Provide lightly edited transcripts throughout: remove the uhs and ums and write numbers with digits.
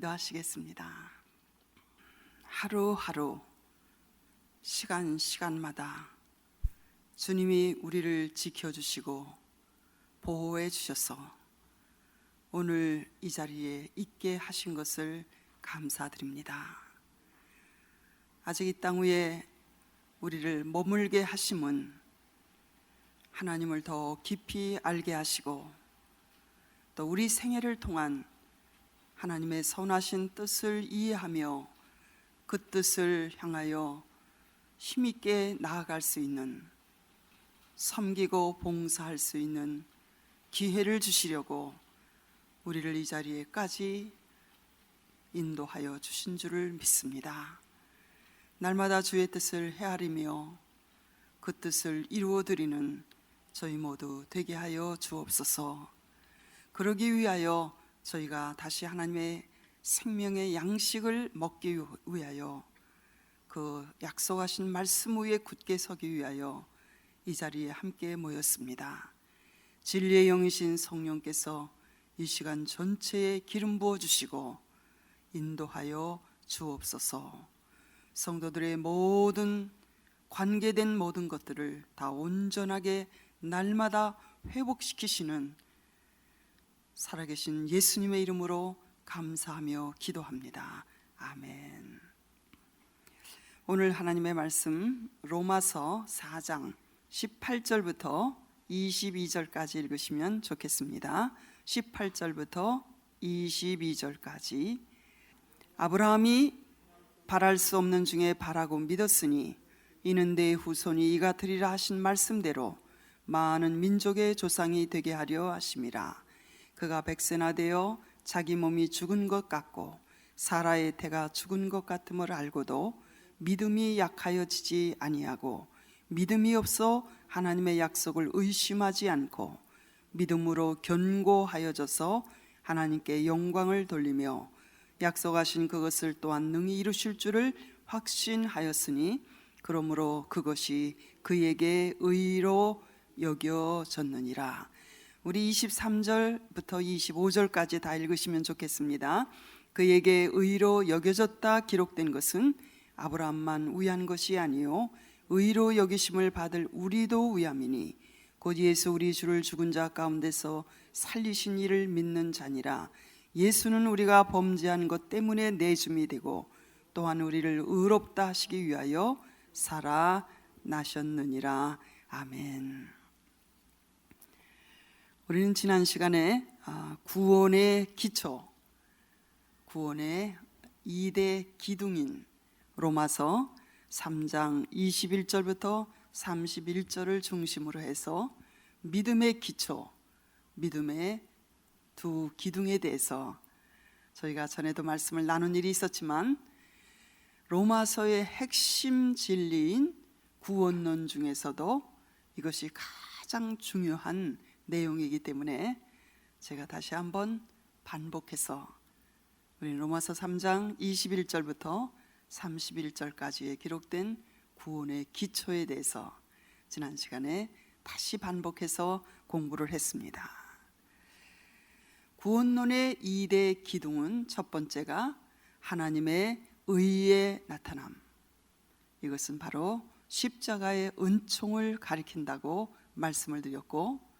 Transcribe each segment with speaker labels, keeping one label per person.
Speaker 1: 기도하시겠습니다. 하루하루 시간마다 주님이 우리를 지켜주시고 보호해 주셔서 오늘 이 자리에 있게 하신 것을 감사드립니다. 아직 이 땅 위에 우리를 머물게 하심은 하나님을 더 깊이 알게 하시고 또 우리 생애를 통한 하나님의 선하신 뜻을 이해하며 그 뜻을 향하여 힘있게 나아갈 수 있는, 섬기고 봉사할 수 있는 기회를 주시려고 우리를 이 자리에까지 인도하여 주신 줄을 믿습니다. 날마다 주의 뜻을 헤아리며 그 뜻을 이루어드리는 저희 모두 되게 하여 주옵소서. 그러기 위하여 저희가 다시 하나님의 생명의 양식을 먹기 위하여 그 약속하신 말씀 위에 굳게 서기 위하여 이 자리에 함께 모였습니다. 진리의 영이신 성령께서 이 시간 전체에 기름 부어주시고 인도하여 주옵소서. 성도들의 모든 관계된 모든 것들을 다 온전하게 날마다 회복시키시는 살아계신 예수님의 이름으로 감사하며 기도합니다. 아멘. 오늘 하나님의 말씀 로마서 4장 18절부터 22절까지 읽으시면 좋겠습니다. 18절부터 22절까지. 아브라함이 바랄 수 없는 중에 바라고 믿었으니 이는 내 후손이 이가 되리라 하신 말씀대로 많은 민족의 조상이 되게 하려 하심이라. 그가 백세나 되어 자기 몸이 죽은 것 같고 사라의 태가 죽은 것 같음을 알고도 믿음이 약하여지지 아니하고 믿음이 없어 하나님의 약속을 의심하지 않고 믿음으로 견고하여져서 하나님께 영광을 돌리며 약속하신 그것을 또한 능히 이루실 줄을 확신하였으니 그러므로 그것이 그에게 의로 여겨졌느니라. 우리 23절부터 25절까지 다 읽으시면 좋겠습니다. 그에게 의로 여겨졌다 기록된 것은 아브라함만 위한 것이 아니요 의로 여기심을 받을 우리도 위함이니 곧 예수 우리 주를 죽은 자 가운데서 살리신 이를 믿는 자니라. 예수는 우리가 범죄한 것 때문에 내줌이 되고 또한 우리를 의롭다 하시기 위하여 살아나셨느니라. 아멘. 우리는 지난 시간에 구원의 기초, 구원의 2대 기둥인 로마서 3장 21절부터 31절을 중심으로 해서 믿음의 기초, 믿음의 두 기둥에 대해서 저희가 전에도 말씀을 나눈 일이 있었지만 로마서의 핵심 진리인 구원론 중에서도 이것이 가장 중요한 내용이기 때문에 제가 다시 한번 반복해서 우리 로마서 3장 21절부터 31절까지에 기록된 구원의 기초에 대해서 지난 시간에 다시 반복해서 공부를 했습니다. 구원론의 2대 기둥은 첫 번째가 하나님의 의의 나타남, 이것은 바로 십자가의 은총을 가리킨다고 말씀을 드렸고,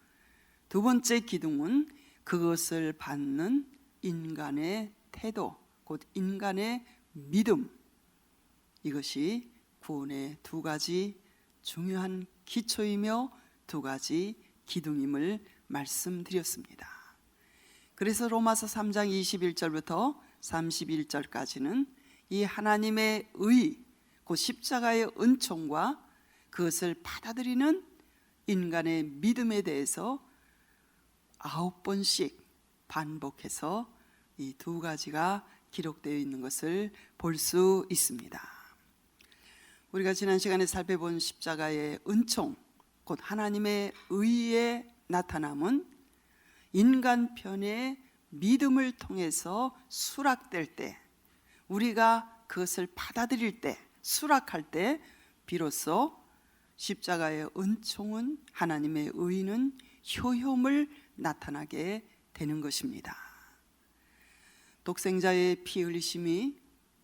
Speaker 1: 두 번째 기둥은 그것을 받는 인간의 태도, 곧 인간의 믿음, 이것이 구원의 두 가지 중요한 기초이며 두 가지 기둥임을 말씀드렸습니다. 그래서 로마서 3장 21절부터 31절까지는 이 하나님의 의, 곧 십자가의 은총과 그것을 받아들이는 인간의 믿음에 대해서 9번씩 반복해서 이 두 가지가 기록되어 있는 것을 볼 수 있습니다. 우리가 지난 시간에 살펴본 십자가의 은총, 곧 하나님의 의의 나타남은 인간 편의 믿음을 통해서 수락될 때, 우리가 그것을 받아들일 때, 수락할 때 비로소 십자가의 은총은, 하나님의 의는 효험을 나타나게 되는 것입니다. 독생자의 피 흘리심이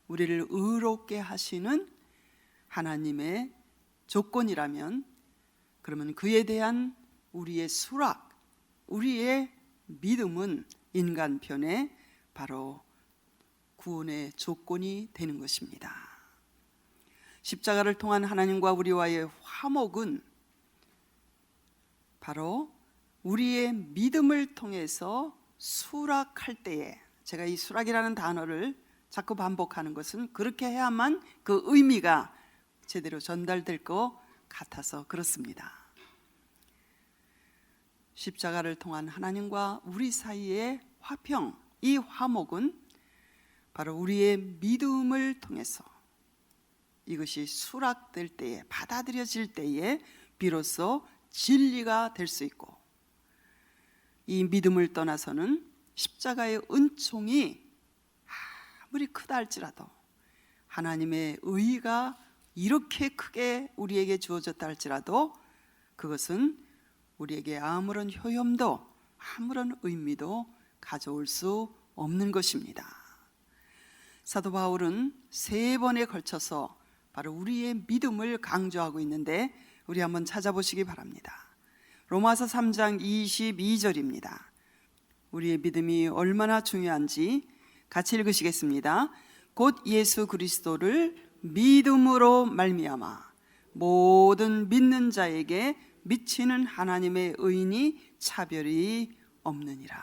Speaker 1: 우리를 의롭게 하시는 하나님의 조건이라면, 그러면 그에 대한 우리의 수락, 우리의 믿음은 인간편에 바로 구원의 조건이 되는 것입니다. 십자가를 통한 하나님과 우리와의 화목은 바로 우리의 믿음을 통해서 수락할 때에, 제가 이 수락이라는 단어를 자꾸 반복하는 것은 그렇게 해야만 그 의미가 제대로 전달될 것 같아서 그렇습니다. 십자가를 통한 하나님과 우리 사이의 화평, 이 화목은 바로 우리의 믿음을 통해서 이것이 수락될 때에, 받아들여질 때에 비로소 진리가 될 수 있고, 이 믿음을 떠나서는 십자가의 은총이 아무리 크다 할지라도, 하나님의 의가 이렇게 크게 우리에게 주어졌다 할지라도 그것은 우리에게 아무런 효험도 아무런 의미도 가져올 수 없는 것입니다. 사도 바울은 3번에 걸쳐서 바로 우리의 믿음을 강조하고 있는데, 우리 한번 찾아보시기 바랍니다. 로마서 3장 22절입니다. 우리의 믿음이 얼마나 중요한지 같이 읽으시겠습니다. 곧 예수 그리스도를 믿음으로 말미암아 모든 믿는 자에게 미치는 하나님의 의인이 차별이 없느니라.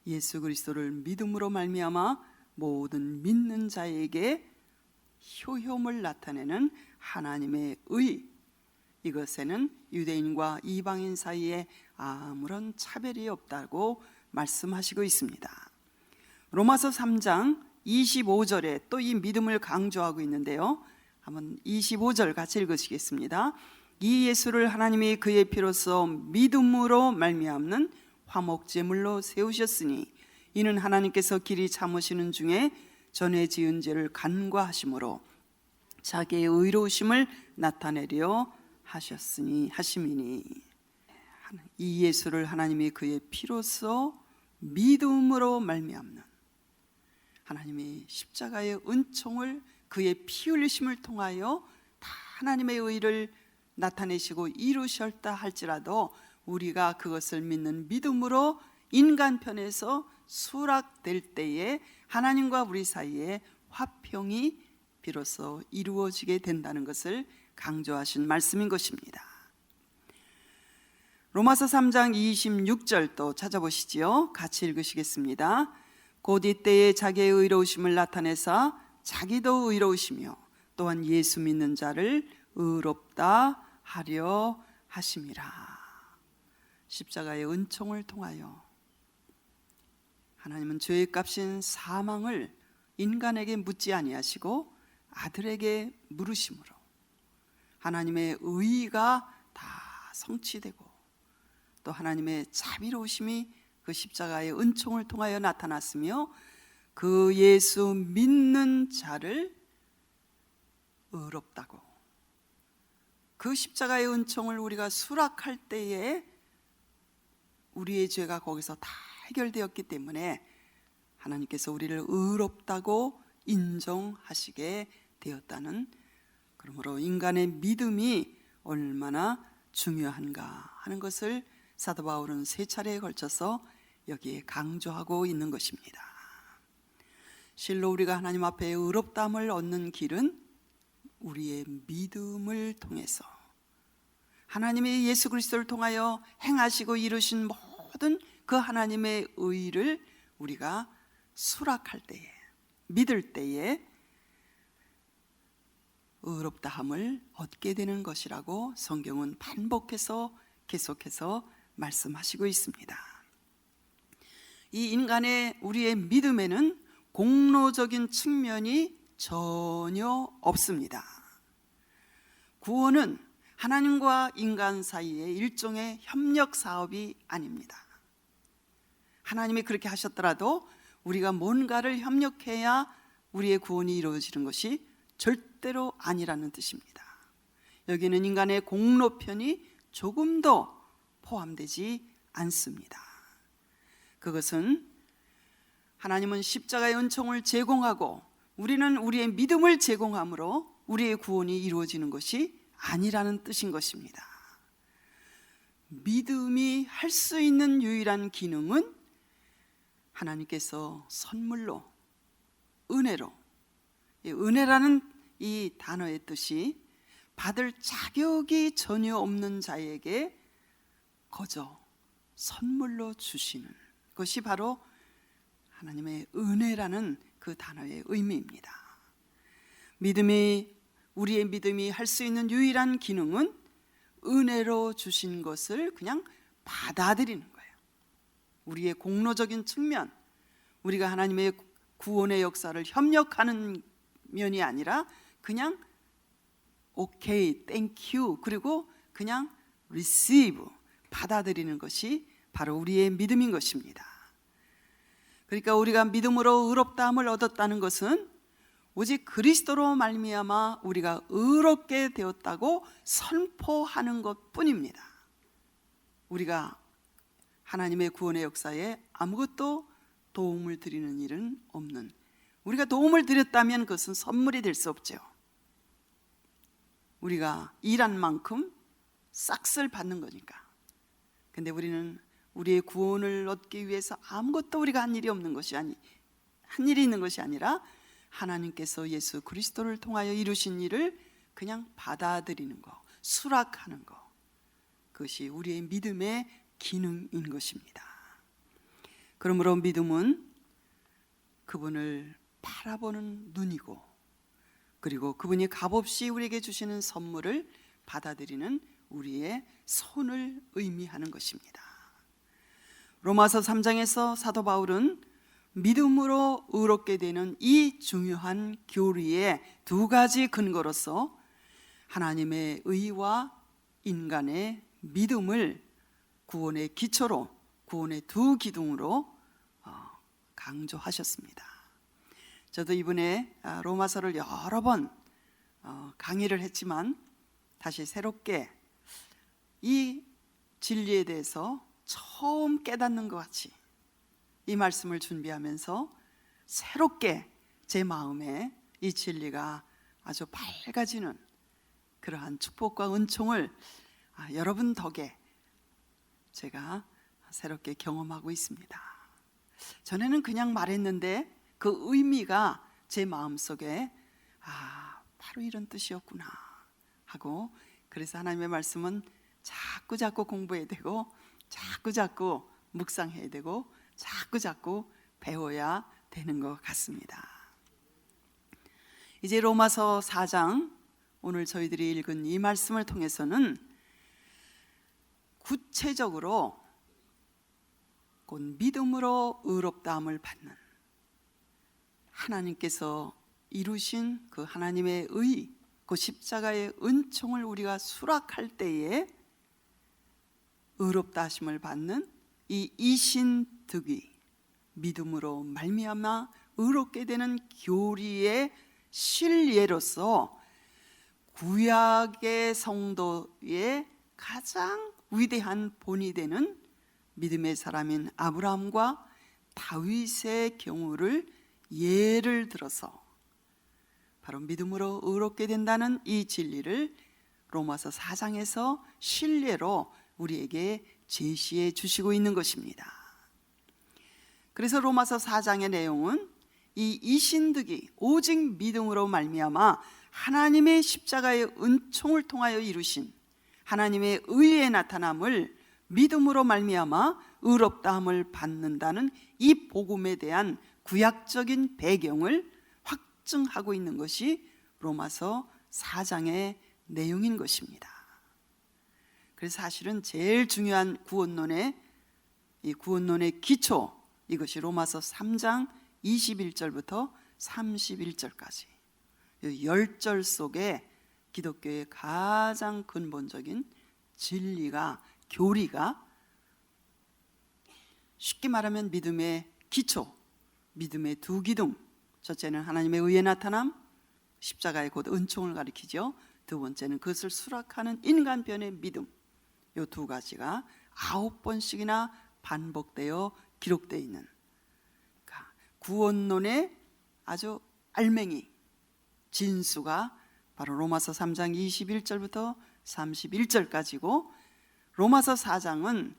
Speaker 1: 예수 그리스도를 믿음으로 말미암아 모든 믿는 자에게 효험을 나타내는 하나님의 의, 이것에는 유대인과 이방인 사이에 아무런 차별이 없다고 말씀하시고 있습니다. 로마서 3장 25절에 또 이 믿음을 강조하고 있는데요, 한번 25절 같이 읽으시겠습니다. 이 예수를 하나님이 그의 피로써 믿음으로 말미암는 화목제물로 세우셨으니 이는 하나님께서 길이 참으시는 중에 전에 지은 죄를 간과하심으로 자기의 의로우심을 나타내려 하심이니, 이 예수를 하나님이 그의 피로써 믿음으로 말미암는, 하나님이 십자가의 은총을 그의 피 흘리심을 통하여 다 하나님의 의를 나타내시고 이루셨다 할지라도 우리가 그것을 믿는 믿음으로 인간편에서 수락될 때에 하나님과 우리 사이에 화평이 비로소 이루어지게 된다는 것을 강조하신 말씀인 것입니다. 로마서 3장 26절도 찾아보시지요. 같이 읽으시겠습니다. 곧 이때에 자기의 의로우심을 나타내사 자기도 의로우시며 또한 예수 믿는 자를 의롭다 하려 하심이라. 십자가의 은총을 통하여 하나님은 죄의 값인 사망을 인간에게 묻지 아니하시고 아들에게 물으심으로 하나님의 의가 다 성취되고, 또 하나님의 자비로우심이 그 십자가의 은총을 통하여 나타났으며 그 예수 믿는 자를 의롭다고, 그 십자가의 은총을 우리가 수락할 때에 우리의 죄가 거기서 다 해결되었기 때문에 하나님께서 우리를 의롭다고 인정하시게 되었다는, 그러므로 인간의 믿음이 얼마나 중요한가 하는 것을 사도 바울은 3차례에 걸쳐서 여기에 강조하고 있는 것입니다. 실로 우리가 하나님 앞에 의롭다함을 얻는 길은 우리의 믿음을 통해서 하나님의 예수 그리스도를 통하여 행하시고 이루신 모든 그 하나님의 의를 우리가 수락할 때에, 믿을 때에 의롭다함을 얻게 되는 것이라고 성경은 반복해서 계속해서 말씀하시고 있습니다. 이 인간의 우리의 믿음에는 공로적인 측면이 전혀 없습니다. 구원은 하나님과 인간 사이의 일종의 협력 사업이 아닙니다. 하나님이 그렇게 하셨더라도 우리가 뭔가를 협력해야 우리의 구원이 이루어지는 것이 절대로 아니라는 뜻입니다. 여기는 인간의 공로편이 조금도 포함되지 않습니다. 그것은 하나님은 십자가의 은총을 제공하고 우리는 우리의 믿음을 제공함으로 우리의 구원이 이루어지는 것이 아니라는 뜻인 것입니다. 믿음이 할 수 있는 유일한 기능은 하나님께서 선물로, 은혜로, 은혜라는 이 단어의 뜻이 받을 자격이 전혀 없는 자에게 거저 선물로 주시는 것이 바로 하나님의 은혜라는 그 단어의 의미입니다. 우리의 믿음이 할 수 있는 유일한 기능은 은혜로 주신 것을 그냥 받아들이는 거예요. 우리의 공로적인 측면, 우리가 하나님의 구원의 역사를 협력하는 면이 아니라 그냥 오케이, 땡큐, 그리고 그냥 receive, 받아들이는 것이 바로 우리의 믿음인 것입니다. 그러니까 우리가 믿음으로 의롭다함을 얻었다는 것은 오직 그리스도로 말미암아 우리가 의롭게 되었다고 선포하는 것뿐입니다. 우리가 하나님의 구원의 역사에 아무것도 도움을 드리는 일은 없는, 우리가 도움을 드렸다면 그것은 선물이 될 수 없죠. 우리가 일한 만큼 싹쓸 받는 거니까. 근데 우리는 우리의 구원을 얻기 위해서 아무것도 우리가 한 일이 있는 것이 아니라 하나님께서 예수 그리스도를 통하여 이루신 일을 그냥 받아들이는 것, 수락하는 것, 그것이 우리의 믿음의 기능인 것입니다. 그러므로 믿음은 그분을 바라보는 눈이고, 그리고 그분이 값없이 우리에게 주시는 선물을 받아들이는 우리의 손을 의미하는 것입니다. 로마서 3장에서 사도 바울은 믿음으로 의롭게 되는 이 중요한 교리의 두 가지 근거로서 하나님의 의와 인간의 믿음을 구원의 기초로, 구원의 두 기둥으로 강조하셨습니다. 저도 이번에 로마서를 여러 번 강의를 했지만 다시 새롭게 이 진리에 대해서 처음 깨닫는 것 같이 이 말씀을 준비하면서 새롭게 제 마음에 이 진리가 아주 밝아지는 그러한 축복과 은총을 여러분 덕에 제가 새롭게 경험하고 있습니다. 전에는 그냥 말했는데 그 의미가 제 마음속에 바로 이런 뜻이었구나 하고, 그래서 하나님의 말씀은 자꾸 공부해야 되고 자꾸 묵상해야 되고 자꾸 배워야 되는 것 같습니다. 이제 로마서 4장, 오늘 저희들이 읽은 이 말씀을 통해서는 구체적으로 곧 믿음으로 의롭다함을 받는 하나님께서 이루신 그 하나님의 의, 그 십자가의 은총을 우리가 수락할 때에 의롭다 하심을 받는 이 이신득이 믿음으로 말미암아 의롭게 되는 교리의 실예로서 구약의 성도의 가장 위대한 본이 되는 믿음의 사람인 아브라함과 다윗의 경우를 예를 들어서 바로 믿음으로 의롭게 된다는 이 진리를 로마서 4장에서 실례로 우리에게 제시해 주시고 있는 것입니다. 그래서 로마서 4장의 내용은 이 이신득이 오직 믿음으로 말미암아 하나님의 십자가의 은총을 통하여 이루신 하나님의 의의 나타남을 믿음으로 말미암아 의롭다함을 받는다는 이 복음에 대한 구약적인 배경을 확증하고 있는 것이 로마서 4장의 내용인 것입니다. 그래서 사실은 제일 중요한 구원론의 기초, 이것이 로마서 3장 21절부터 31절까지 10절 속에 기독교의 가장 근본적인 진리가, 교리가, 쉽게 말하면 믿음의 기초, 믿음의 두 기둥, 첫째는 하나님의 의의 나타남, 십자가의 곧 은총을 가리키죠. 두 번째는 그것을 수락하는 인간편의 믿음, 이 두 가지가 9번씩이나 반복되어 기록되어 있는 구원론의 아주 알맹이 진수가 바로 로마서 3장 21절부터 31절까지고, 로마서 4장은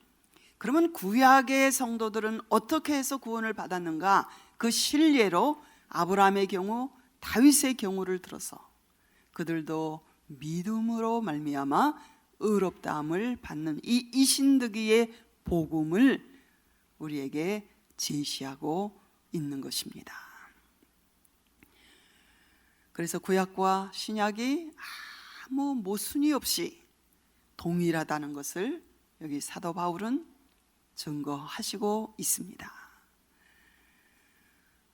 Speaker 1: 그러면 구약의 성도들은 어떻게 해서 구원을 받았는가, 그 실례로 아브라함의 경우, 다윗의 경우를 들어서 그들도 믿음으로 말미암아 의롭다함을 받는 이 이신득이의 복음을 우리에게 제시하고 있는 것입니다. 그래서 구약과 신약이 아무 모순이 없이 동일하다는 것을 여기 사도 바울은 증거하시고 있습니다.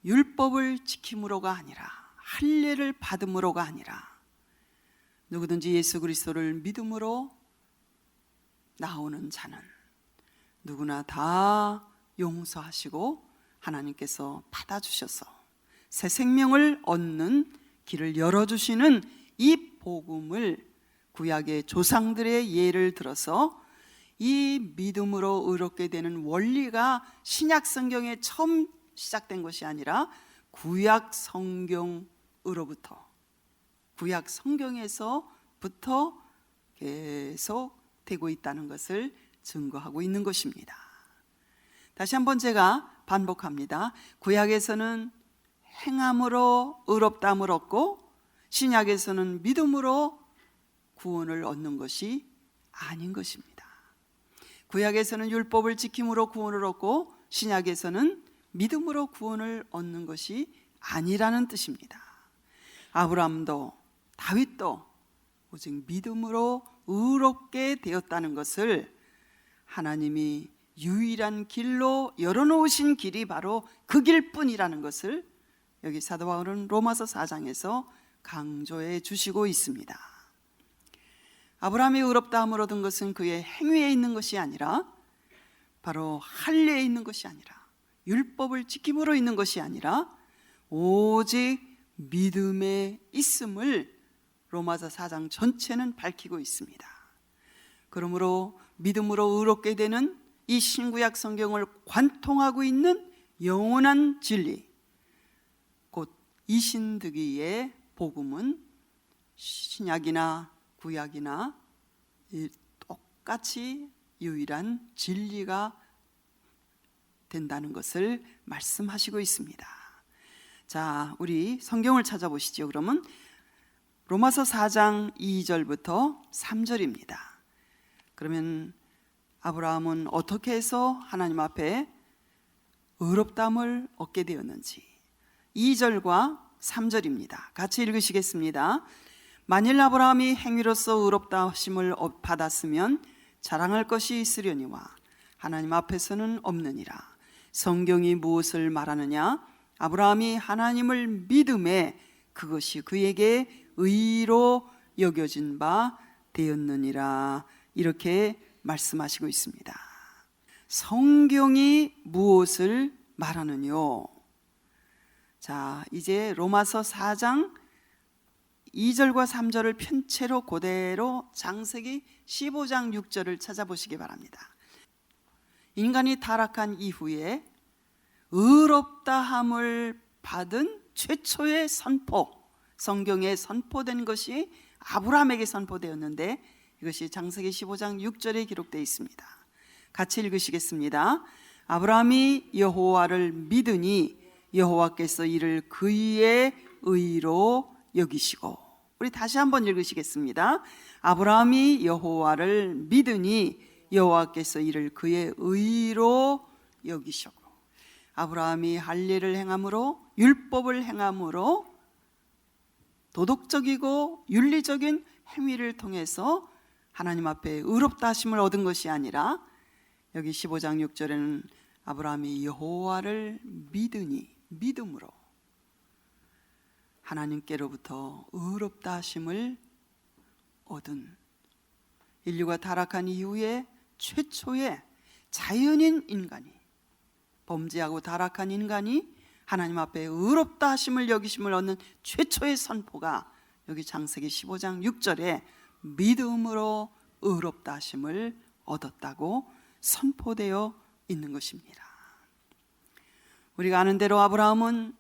Speaker 1: 율법을 지킴으로가 아니라, 할례를 받음으로가 아니라, 누구든지 예수 그리스도를 믿음으로 나오는 자는 누구나 다 용서하시고 하나님께서 받아주셔서 새 생명을 얻는 길을 열어주시는 이 복음을 구약의 조상들의 예를 들어서 이 믿음으로 의롭게 되는 원리가 신약 성경에 처음 시작된 것이 아니라 구약 성경으로부터, 구약 성경에서부터 계속 되고 있다는 것을 증거하고 있는 것입니다. 다시 한번 제가 반복합니다. 구약에서는 행함으로 의롭다함을 얻고, 신약에서는 믿음으로 구원을 얻는 것이 아닌 것입니다. 구약에서는 율법을 지킴으로 구원을 얻고, 신약에서는 믿음으로 구원을 얻는 것이 아니라는 뜻입니다. 아브라함도 다윗도 오직 믿음으로 의롭게 되었다는 것을 하나님이 유일한 길로 열어놓으신 길이 바로 그 길뿐이라는 것을 여기 사도 바울은 로마서 4장에서 강조해 주시고 있습니다. 아브라함이 의롭다함을 얻은 것은 그의 행위에 있는 것이 아니라, 바로 할례에 있는 것이 아니라, 율법을 지킴으로 있는 것이 아니라 오직 믿음에 있음을 로마서 4장 전체는 밝히고 있습니다. 그러므로 믿음으로 의롭게 되는 이 신구약 성경을 관통하고 있는 영원한 진리, 곧 이신득이의 복음은 신약이나 구약이나 똑같이 유일한 진리가 된다는 것을 말씀하시고 있습니다. 자, 우리 성경을 찾아보시죠. 그러면 로마서 4장 2절부터 3절입니다. 그러면 아브라함은 어떻게 해서 하나님 앞에 의롭다함을 얻게 되었는지 2절과 3절입니다. 같이 읽으시겠습니다. 만일 아브라함이 행위로서 의롭다 하심을 받았으면 자랑할 것이 있으려니와 하나님 앞에서는 없느니라. 성경이 무엇을 말하느냐? 아브라함이 하나님을 믿음에 그것이 그에게 의로 여겨진 바 되었느니라. 이렇게 말씀하시고 있습니다. 성경이 무엇을 말하느뇨? 자, 이제 로마서 4장 2절과 3절을 편채로 그대로 창세기 15장 6절을 찾아보시기 바랍니다. 인간이 타락한 이후에 의롭다함을 받은 최초의 선포, 성경에 선포된 것이 아브라함에게 선포되었는데 이것이 창세기 15장 6절에 기록되어 있습니다. 같이 읽으시겠습니다. 아브라함이 여호와를 믿으니 여호와께서 이를 그의 의로 여기시고. 우리 다시 한번 읽으시겠습니다. 아브라함이 여호와를 믿으니 여호와께서 이를 그의 의로 여기시고. 아브라함이 할례를 행함으로, 율법을 행함으로 도덕적이고 윤리적인 행위를 통해서 하나님 앞에 의롭다 하심을 얻은 것이 아니라 여기 15장 6절에는 아브라함이 여호와를 믿으니, 믿음으로 하나님께로부터 의롭다 하심을 얻은, 인류가 타락한 이후에 최초의 자연인 인간이, 범죄하고 타락한 인간이 하나님 앞에 의롭다 하심을 여기심을 얻는 최초의 선포가 여기 창세기 15장 6절에 믿음으로 의롭다 하심을 얻었다고 선포되어 있는 것입니다. 우리가 아는 대로 아브라함은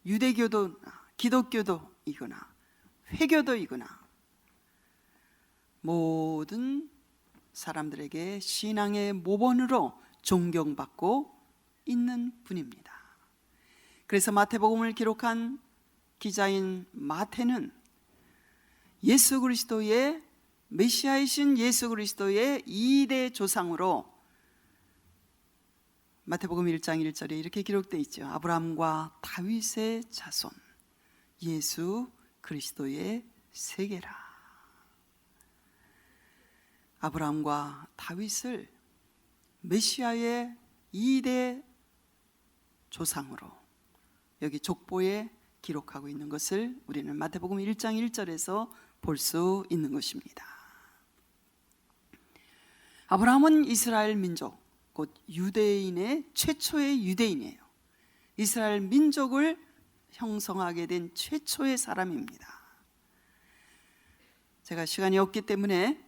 Speaker 1: 유대교도 기독교도이구나, 회교도이구나, 모든 사람들에게 신앙의 모범으로 존경받고 있는 분입니다. 그래서 마태복음을 기록한 기자인 마태는 예수 그리스도의 메시아이신 예수 그리스도의 2대 조상으로 마태복음 1장 1절에 이렇게 기록되어 있죠. 아브라함과 다윗의 자손, 예수 그리스도의 세계라. 아브라함과 다윗을 메시아의 2대 조상으로 여기 족보에 기록하고 있는 것을 우리는 마태복음 1장 1절에서 볼 수 있는 것입니다. 아브라함은 이스라엘 민족, 곧 유대인의 최초의 유대인이에요. 이스라엘 민족을 형성하게 된 최초의 사람입니다. 제가 시간이 없기 때문에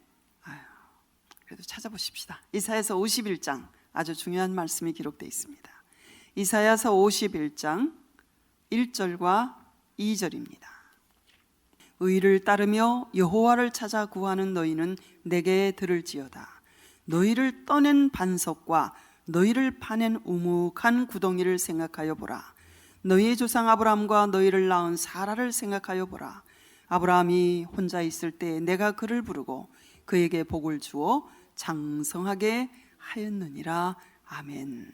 Speaker 1: 그래도 찾아보십시다. 이사야서 51장 아주 중요한 말씀이 기록되어 있습니다. 이사야서 51장 1절과 2절입니다. 의를 따르며 여호와를 찾아 구하는 너희는 내게 들을지어다. 너희를 떠낸 반석과 너희를 파낸 우묵한 구덩이를 생각하여 보라. 너희의 조상 아브라함과 너희를 낳은 사라를 생각하여 보라. 아브라함이 혼자 있을 때 내가 그를 부르고 그에게 복을 주어 장성하게 하였느니라. 아멘.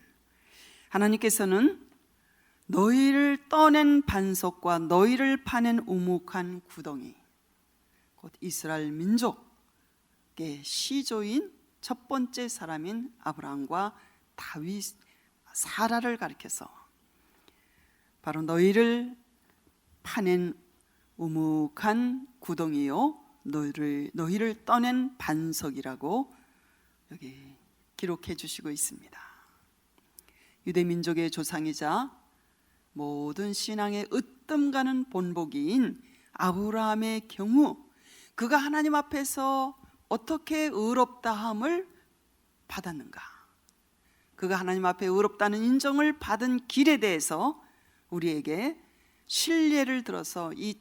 Speaker 1: 하나님께서는 너희를 떠낸 반석과 너희를 파낸 우묵한 구덩이, 곧 이스라엘 민족의 시조인 첫 번째 사람인 아브라함과 다윗, 사라를 가리켜서 바로 너희를 파낸 우묵한 구덩이요 너희를 떠낸 반석이라고 여기 기록해 주시고 있습니다. 유대민족의 조상이자 모든 신앙의 으뜸가는 본보기인 아브라함의 경우 그가 하나님 앞에서 어떻게 의롭다함을 받았는가, 그가 하나님 앞에 의롭다는 인정을 받은 길에 대해서 우리에게 신뢰를 들어서 이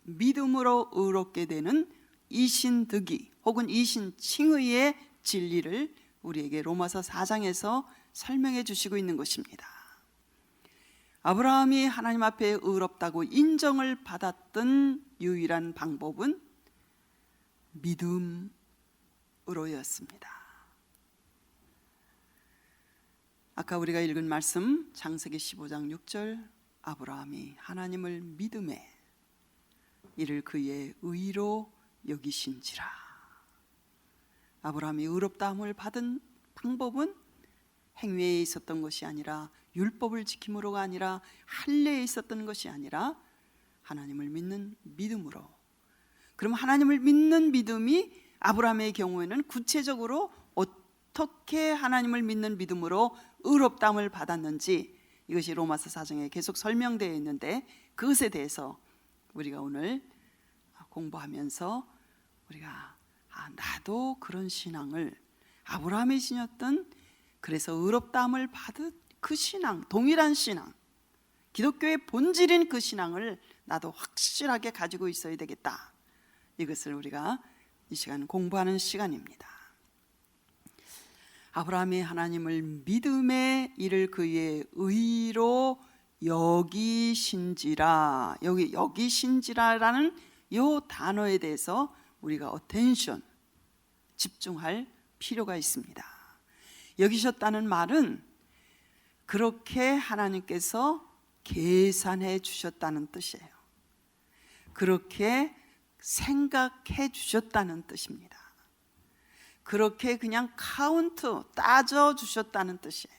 Speaker 1: 믿음으로 의롭게 되는 이신득이 혹은 이신칭의의 진리를 우리에게 로마서 4장에서 설명해 주시고 있는 것입니다. 아브라함이 하나님 앞에 의롭다고 인정을 받았던 유일한 방법은 믿음으로였습니다. 아까 우리가 읽은 말씀 창세기 15장 6절, 아브라함이 하나님을 믿음에 이를 그의 의로 여기신지라. 아브라함이 의롭다함을 받은 방법은 행위에 있었던 것이 아니라, 율법을 지킴으로가 아니라, 할례에 있었던 것이 아니라 하나님을 믿는 믿음으로. 그럼 하나님을 믿는 믿음이 아브라함의 경우에는 구체적으로 어떻게 하나님을 믿는 믿음으로 의롭다함을 받았는지, 이것이 로마서 4장에 계속 설명되어 있는데 그것에 대해서 우리가 오늘 공부하면서 우리가 나도 그런 신앙을, 아브라함이 지녔던, 그래서 의롭다함을 받은 그 신앙, 동일한 신앙, 기독교의 본질인 그 신앙을 나도 확실하게 가지고 있어야 되겠다. 이것을 우리가 이 시간 공부하는 시간입니다. 아브라함이 하나님을 믿음에 이를 그의 의로 여기신지라. 여기 여기신지라라는 이 단어에 대해서 우리가 어텐션, 집중할 필요가 있습니다. 여기셨다는 말은 그렇게 하나님께서 계산해 주셨다는 뜻이에요. 그렇게 생각해 주셨다는 뜻입니다. 그렇게 그냥 카운트, 따져 주셨다는 뜻이에요.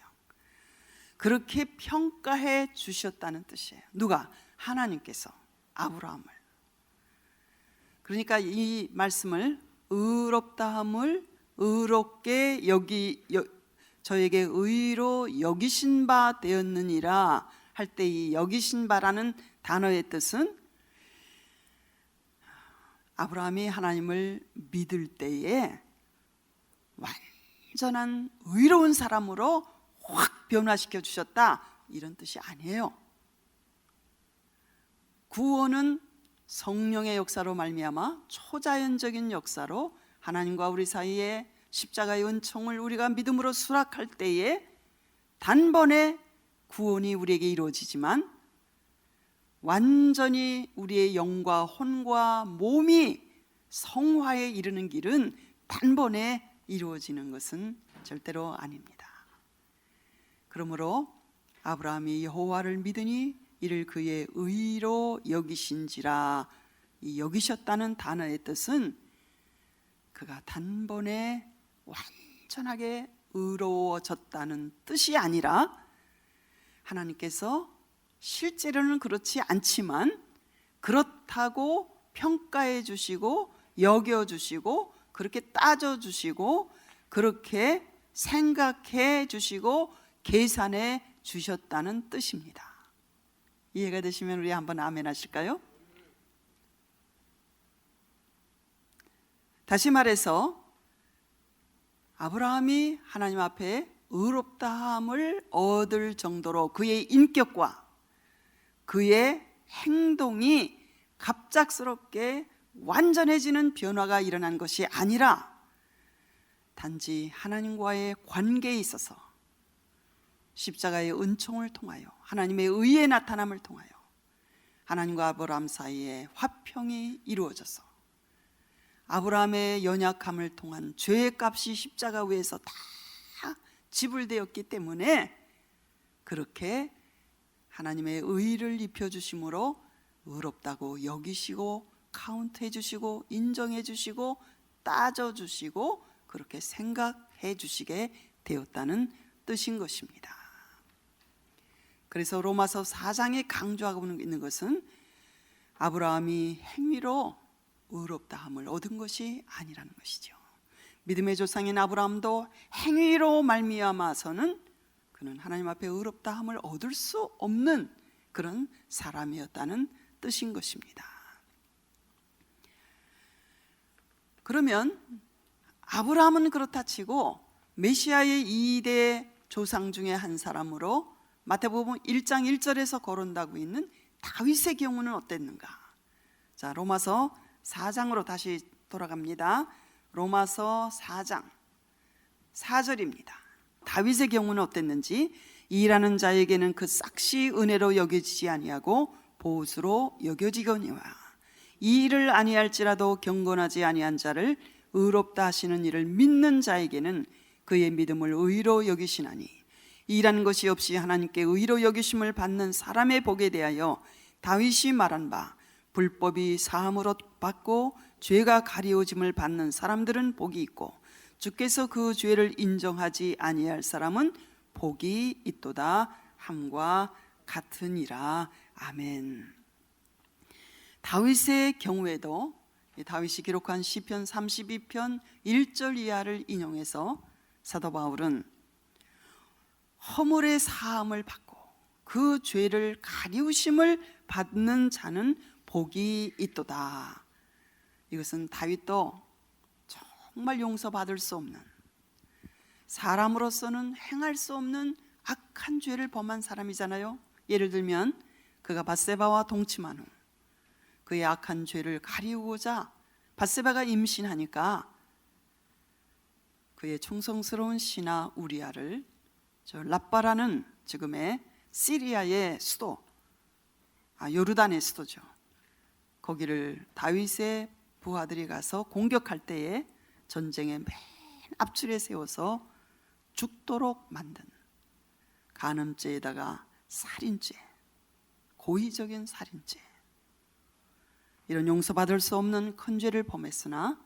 Speaker 1: 그렇게 평가해 주셨다는 뜻이에요. 누가? 하나님께서 아브라함을. 그러니까 이 말씀을 의롭다함을 의롭게 저에게 의로 여기신 바 되었느니라 할 때, 이 여기신 바라는 단어의 뜻은 아브라함이 하나님을 믿을 때에 완전한 의로운 사람으로 확 변화시켜 주셨다, 이런 뜻이 아니에요. 구원은 성령의 역사로 말미암아 초자연적인 역사로 하나님과 우리 사이에 십자가의 은총을 우리가 믿음으로 수락할 때에 단번에 구원이 우리에게 이루어지지만 완전히 우리의 영과 혼과 몸이 성화에 이르는 길은 단번에 이루어지는 것은 절대로 아닙니다. 그러므로 아브라함이 여호와를 믿으니 이를 그의 의로 여기신지라, 이 여기셨다는 단어의 뜻은 그가 단번에 완전하게 의로워졌다는 뜻이 아니라 하나님께서 실제로는 그렇지 않지만 그렇다고 평가해 주시고 여겨 주시고 그렇게 따져 주시고 그렇게 생각해 주시고 계산해 주셨다는 뜻입니다. 이해가 되시면 우리 한번 아멘 하실까요? 다시 말해서 아브라함이 하나님 앞에 의롭다함을 얻을 정도로 그의 인격과 그의 행동이 갑작스럽게 완전해지는 변화가 일어난 것이 아니라 단지 하나님과의 관계에 있어서 십자가의 은총을 통하여 하나님의 의의 나타남을 통하여 하나님과 아브라함 사이에 화평이 이루어져서 아브라함의 연약함을 통한 죄의 값이 십자가 위에서 다 지불되었기 때문에 그렇게 하나님의 의를 입혀주심으로 의롭다고 여기시고 카운트해 주시고 인정해 주시고 따져주시고 그렇게 생각해 주시게 되었다는 뜻인 것입니다. 그래서 로마서 4장에 강조하고 있는 것은 아브라함이 행위로 의롭다함을 얻은 것이 아니라는 것이죠. 믿음의 조상인 아브라함도 행위로 말미암아서는 그는 하나님 앞에 의롭다함을 얻을 수 없는 그런 사람이었다는 뜻인 것입니다. 그러면 아브라함은 그렇다 치고 메시아의 2대 조상 중에 한 사람으로 마태복음 1장 1절에서 거론하고 있는 다윗의 경우는 어땠는가? 자, 로마서 4장으로 다시 돌아갑니다. 로마서 4장 4절입니다. 다윗의 경우는 어땠는지, 일하는 자에게는 그 싹시 은혜로 여겨지지 아니하고 보수로 여겨지거니와 이 일을 아니할지라도 경건하지 아니한 자를 의롭다 하시는 이를 믿는 자에게는 그의 믿음을 의로 여기시나니, 일하는 것이 없이 하나님께 의로 여기심을 받는 사람의 복에 대하여 다윗이 말한 바, 불법이 사함으로 받고 죄가 가리워짐을 받는 사람들은 복이 있고 주께서 그 죄를 인정하지 아니할 사람은 복이 있도다 함과 같으니라. 아멘. 다윗의 경우에도 다윗이 기록한 시편 32편 1절 이하를 인용해서 사도 바울은 허물의 사함을 받고 그 죄를 가리우심을 받는 자는 복이 있도다. 이것은 다윗도 정말 용서받을 수 없는, 사람으로서는 행할 수 없는 악한 죄를 범한 사람이잖아요. 예를 들면 그가 밧세바와 동침한 후 그의 악한 죄를 가리우고자 밧세바가 임신하니까 그의 충성스러운 신하 우리아를 랍바라는 지금의 시리아의 수도, 요르단의 수도죠. 거기를 다윗의 부하들이 가서 공격할 때에 전쟁의 맨 앞줄에 세워서 죽도록 만든 간음죄에다가 살인죄, 고의적인 살인죄, 이런 용서받을 수 없는 큰 죄를 범했으나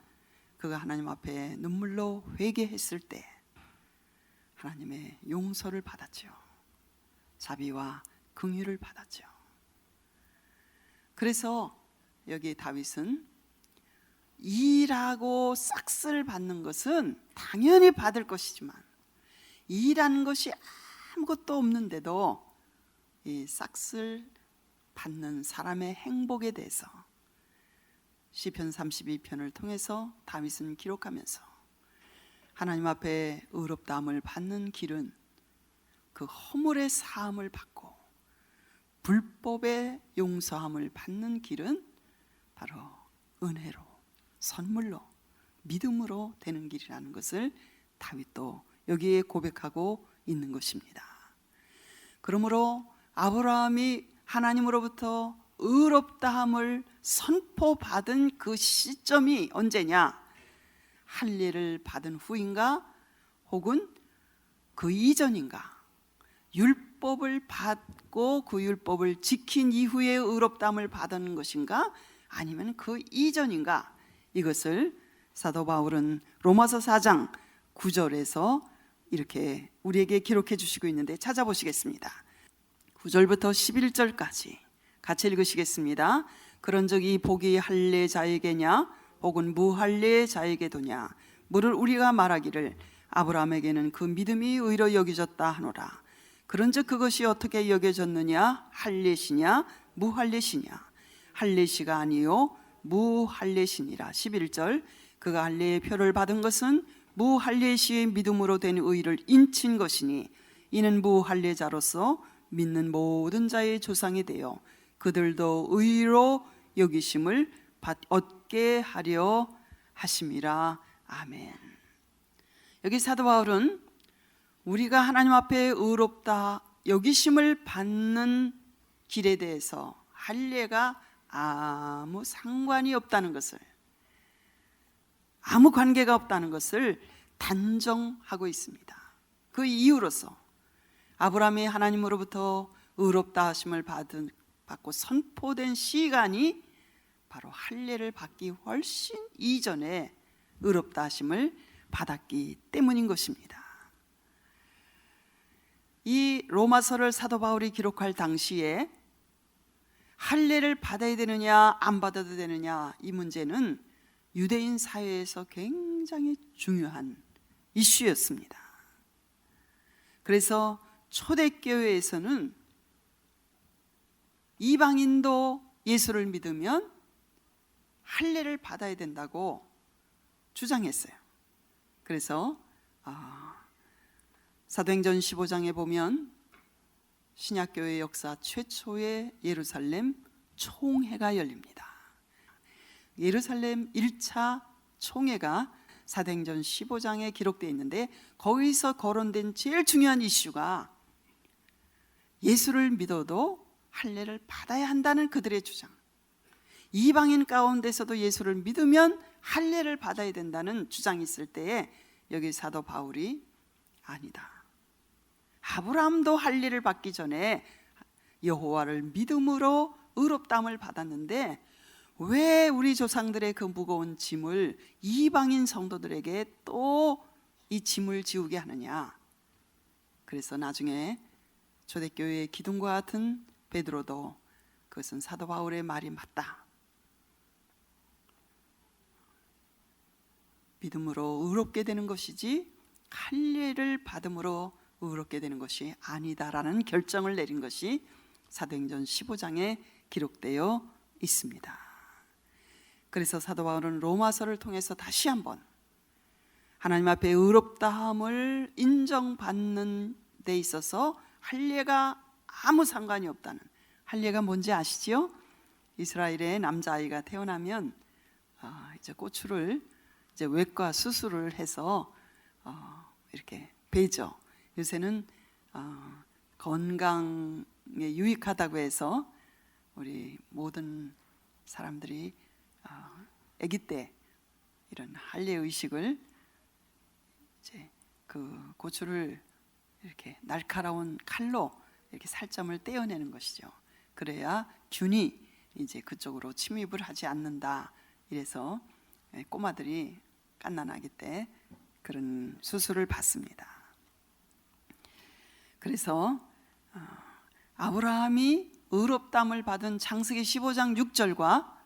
Speaker 1: 그가 하나님 앞에 눈물로 회개했을 때 하나님의 용서를 받았죠. 자비와 긍휼을 받았죠. 그래서 여기 다윗은 일하고 싹스를 받는 것은 당연히 받을 것이지만 일하는 것이 아무것도 없는데도 이 싹스를 받는 사람의 행복에 대해서 시편 32편을 통해서 다윗은 기록하면서 하나님 앞에 의롭다함을 받는 길은 그 허물의 사함을 받고 불법의 용서함을 받는 길은 바로 은혜로, 선물로, 믿음으로 되는 길이라는 것을 다윗도 여기에 고백하고 있는 것입니다. 그러므로 아브라함이 하나님으로부터 의롭다함을 선포받은 그 시점이 언제냐? 할례를 받은 후인가? 혹은 그 이전인가? 율법을 받고 그 율법을 지킨 이후에 의롭다함을 받은 것인가? 아니면 그 이전인가? 이것을 사도 바울은 로마서 4장 9절에서 이렇게 우리에게 기록해 주시고 있는데 찾아보시겠습니다. 9절부터 11절까지 같이 읽으시겠습니다. 그런즉 이 복이 할례자에게냐 혹은 무할례자에게도냐? 무를 우리가 말하기를 아브라함에게는 그 믿음이 의로 여겨졌다 하노라. 그런즉 그것이 어떻게 여겨졌느냐? 할례시냐 무할례시냐? 할례시가 아니요 무할례시니라. 11절 그가 할례의 표를 받은 것은 무할례시의 믿음으로 된 의를 인친 것이니 이는 무할례자로서 믿는 모든 자의 조상이 되어 그들도 의로 여기심을 얻게 하려 하심이라. 아멘. 여기 사도 바울은 우리가 하나님 앞에 의롭다 여기심을 받는 길에 대해서 할례가 아무 상관이 없다는 것을, 아무 관계가 없다는 것을 단정하고 있습니다. 그 이유로서 아브라함이 하나님으로부터 의롭다 하심을 받고 선포된 시간이 바로 할례를 받기 훨씬 이전에 의롭다 하심을 받았기 때문인 것입니다. 이 로마서를 사도 바울이 기록할 당시에 할례를 받아야 되느냐 안 받아도 되느냐, 이 문제는 유대인 사회에서 굉장히 중요한 이슈였습니다. 그래서 초대교회에서는 이방인도 예수를 믿으면 할례를 받아야 된다고 주장했어요. 그래서 사도행전 15장에 보면 신약교회 역사 최초의 예루살렘 총회가 열립니다. 예루살렘 1차 총회가 사도행전 15장에 기록되어 있는데, 거기서 거론된 제일 중요한 이슈가 예수를 믿어도 할례를 받아야 한다는 그들의 주장, 이방인 가운데서도 예수를 믿으면 할례를 받아야 된다는 주장이 있을 때에 여기 사도 바울이 아니다, 아브라함도 할례를 받기 전에 여호와를 믿음으로 의롭다함을 받았는데 왜 우리 조상들의 그 무거운 짐을 이방인 성도들에게 또 이 짐을 지우게 하느냐. 그래서 나중에 초대교회의 기둥과 같은 베드로도 그것은 사도 바울의 말이 맞다, 믿음으로 의롭게 되는 것이지 할례를 받음으로 의롭게 되는 것이 아니다라는 결정을 내린 것이 사도행전 15장에 기록되어 있습니다. 그래서 사도 바울은 로마서를 통해서 다시 한번 하나님 앞에 의롭다함을 인정받는 데 있어서 할례가 아무 상관이 없다는, 할례가 뭔지 아시지요? 이스라엘의 남자아이가 태어나면 이제 고추를 이제 외과 수술을 해서 이렇게 베죠. 요새는 건강에 유익하다고 해서 우리 모든 사람들이 아기 때 이런 할례 의식을 이제 그 고추를 이렇게 날카로운 칼로 이렇게 살점을 떼어내는 것이죠. 그래야 균이 이제 그쪽으로 침입을 하지 않는다. 이래서 꼬마들이 갓난아기 때 그런 수술을 받습니다. 그래서 아브라함이 의롭다함을 받은 창세기 15장 6절과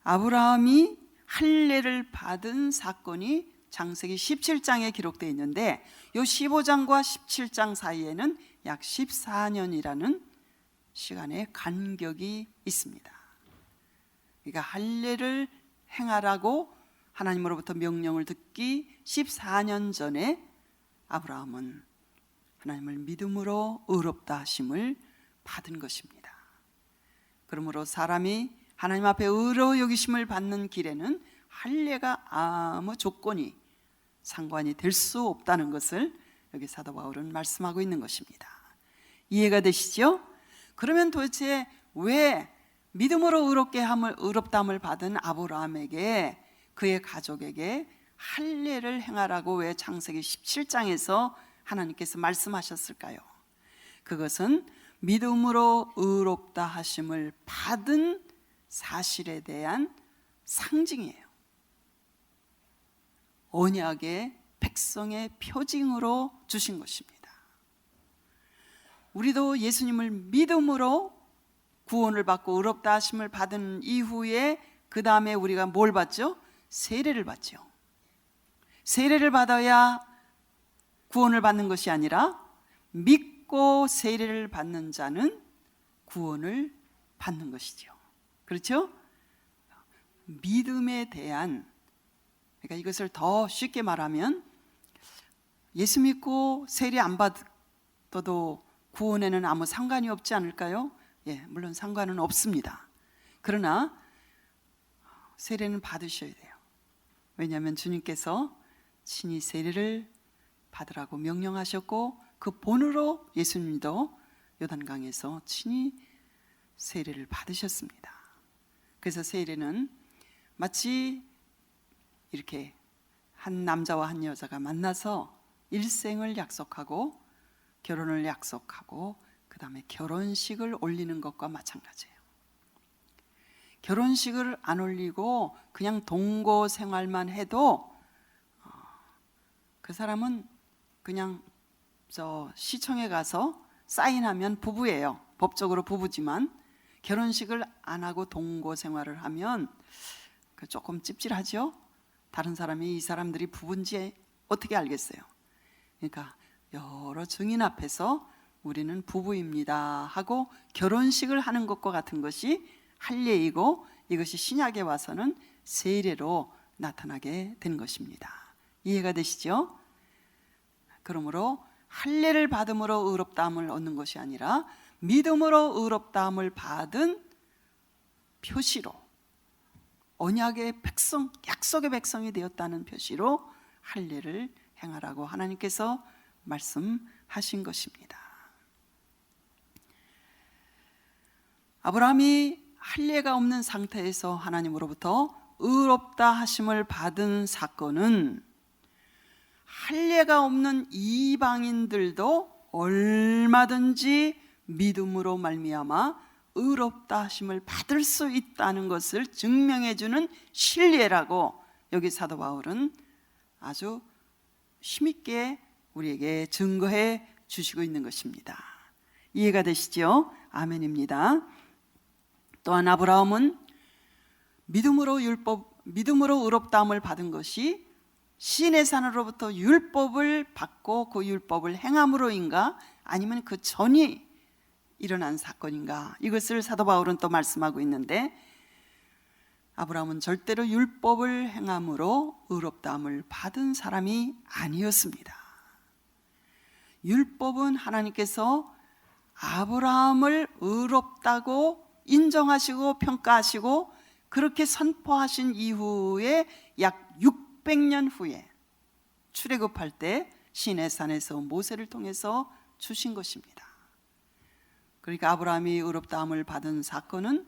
Speaker 1: 아브라함이 할례를 받은 사건이 창세기 17장에 기록되어 있는데 이 15장과 17장 사이에는 약 14년이라는 시간의 간격이 있습니다. 그러니까 할례를 행하라고 하나님으로부터 명령을 듣기 14년 전에 아브라함은 하나님을 믿음으로 의롭다 하심을 받은 것입니다. 그러므로 사람이 하나님 앞에 의로 여기심을 받는 길에는 할례가 아무 조건이 상관이 될 수 없다는 것을 여기 사도 바울은 말씀하고 있는 것입니다. 이해가 되시죠? 그러면 도대체 왜 믿음으로 의롭다함을 받은 아브라함에게, 그의 가족에게 할례를 행하라고 왜 창세기 17장에서 하나님께서 말씀하셨을까요? 그것은 믿음으로 의롭다 하심을 받은 사실에 대한 상징이에요. 언약의 백성의 표징으로 주신 것입니다. 우리도 예수님을 믿음으로 구원을 받고 의롭다 하심을 받은 이후에 그 다음에 우리가 뭘 받죠? 세례를 받죠. 세례를 받아야 구원을 받는 것이 아니라 믿고 세례를 받는 자는 구원을 받는 것이죠. 그렇죠? 믿음에 대한, 그러니까 이것을 더 쉽게 말하면 예수 믿고 세례 안 받아도 구원에는 아무 상관이 없지 않을까요? 예, 물론 상관은 없습니다. 그러나 세례는 받으셔야 돼요. 왜냐하면 주님께서 친히 세례를 받으라고 명령하셨고 그 본으로 예수님도 요단강에서 친히 세례를 받으셨습니다. 그래서 세례는 마치 이렇게 한 남자와 한 여자가 만나서 일생을 약속하고 결혼을 약속하고 그 다음에 결혼식을 올리는 것과 마찬가지예요. 결혼식을 안 올리고 그냥 동거 생활만 해도 그 사람은 그냥 시청에 가서 사인하면 부부예요. 법적으로 부부지만 결혼식을 안 하고 동거 생활을 하면 조금 찝찝하죠. 다른 사람이 이 사람들이 부부인지 어떻게 알겠어요? 그러니까 여러 증인 앞에서 우리는 부부입니다 하고 결혼식을 하는 것과 같은 것이 할례이고, 이것이 신약에 와서는 세례로 나타나게 된 것입니다. 이해가 되시죠? 그러므로 할례를 받음으로 의롭다함을 얻는 것이 아니라 믿음으로 의롭다함을 받은 표시로, 언약의 백성, 약속의 백성이 되었다는 표시로 할례를 행하라고 하나님께서 말씀하신 것입니다. 아브라함이 할례가 없는 상태에서 하나님으로부터 의롭다 하심을 받은 사건은 할례가 없는 이방인들도 얼마든지 믿음으로 말미암아 의롭다 하심을 받을 수 있다는 것을 증명해 주는 신뢰라고 여기 사도 바울은 아주 힘있게 우리에게 증거해 주시고 있는 것입니다. 이해가 되시죠? 아멘입니다. 또한 아브라함은 믿음으로 의롭다함을 받은 것이 신의 산으로부터 율법을 받고 그 율법을 행함으로인가, 아니면 그 전이 일어난 사건인가, 이것을 사도 바울은 또 말씀하고 있는데, 아브라함은 절대로 율법을 행함으로 의롭다함을 받은 사람이 아니었습니다. 율법은 하나님께서 아브라함을 의롭다고 인정하시고 평가하시고 그렇게 선포하신 이후에 약 600년 후에 출애굽할 때 시내산에서 모세를 통해서 주신 것입니다. 그러니까 아브라함이 의롭다함을 받은 사건은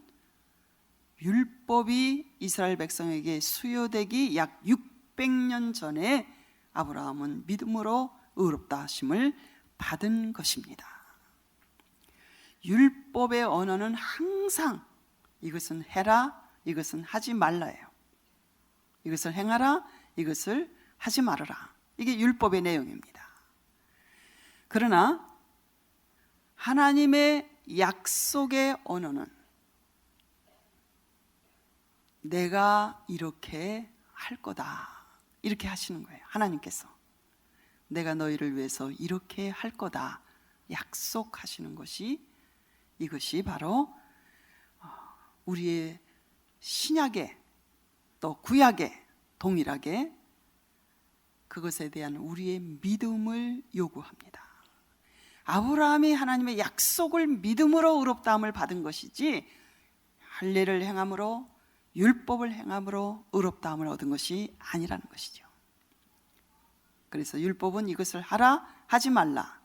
Speaker 1: 율법이 이스라엘 백성에게 수여되기 약 600년 전에 아브라함은 믿음으로 의롭다 하심을 받은 것입니다. 율법의 언어는 항상 이것은 해라, 이것은 하지 말라예요. 이것을 행하라, 이것을 하지 말아라. 이게 율법의 내용입니다. 그러나 하나님의 약속의 언어는 내가 이렇게 할 거다, 이렇게 하시는 거예요. 하나님께서 내가 너희를 위해서 이렇게 할 거다 약속하시는 것이, 이것이 바로 우리의 신약에 또 구약에 동일하게 그것에 대한 우리의 믿음을 요구합니다. 아브라함이 하나님의 약속을 믿음으로 의롭다함을 받은 것이지 할례를 행함으로 율법을 행함으로 의롭다함을 얻은 것이 아니라는 것이죠. 그래서 율법은 이것을 하라 하지 말라,